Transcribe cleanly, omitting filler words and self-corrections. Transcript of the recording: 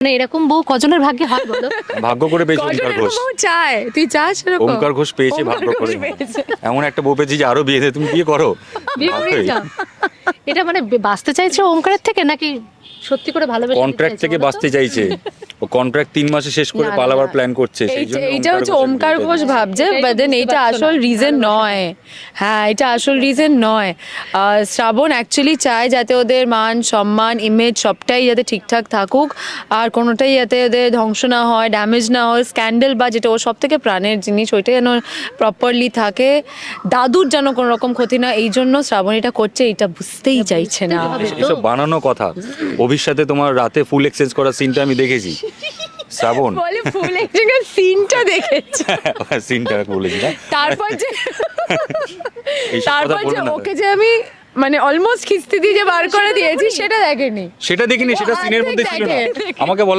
মানে এরকম বউ কজনের ভাগ্যে হয় বলো? ভাগ্য করে পেয়েছে ওমকার ঘোষ। চায় তুই চাস এরকম? ওমকার ঘোষ পেয়েছে ভাগ্য করে। এমন একটা বউ পেয়েছি যে আরো বিয়ে দেয়, তুমি বিয়ে করো। বিয়ে করে যাও। এটা মানে বাঁচতে চাইছে ওমকারের থেকে নাকি সত্যি করে ভালোবেসে? কন্ট্রাক্ট থেকে বাঁচতে চাইছে, ও কন্ট্রাক্ট 3 মাসে শেষ করে না, পালাবার না। প্ল্যান করছে, সেই জন্য এইটা হচ্ছে ওমকার ঘোষ ভাবছে, বাট দেন এইটা আসল রিজন নয়। হ্যাঁ, এটা আসল রিজন নয়। শ্রাবণ অ্যাকচুয়ালি চায় যাতে ওদের মান সম্মান ইমেজ সবটাই যাতে ঠিকঠাক থাকুক, আর কোনোটাই যাতে ওদের ধ্বংস না হয়, ড্যামেজ না হয়, স্ক্যান্ডেল বা যেটা ওর সব থেকে প্রাণের জিনিস ওইটা যেন প্রপারলি থাকে, দাদুর যেন কোনো রকম ক্ষতি না, এই জন্য শ্রাবণ এটা করছে, এটা বুঝতেই চাইছে না। এসব বানানো কথা। অভির সাথে তোমার রাতে ফুল এক্সচেঞ্জ করার সিনটা আমি দেখেছি। শ্রাবণ বলে ফুল এক্সচেঞ্জের সিনটা দেখেছে, সিনটা বলেছি না, তারপর যে এইসব কথা বলো না। ওকে যে আমি মানে অলমোস্ট খিস্তি দিয়ে যে বার করে দিয়েছি সেটা দেখেনি। সেটা দেখিনি, সেটা সিনের মধ্যে ছিল না। দেখে। আমাকে বলা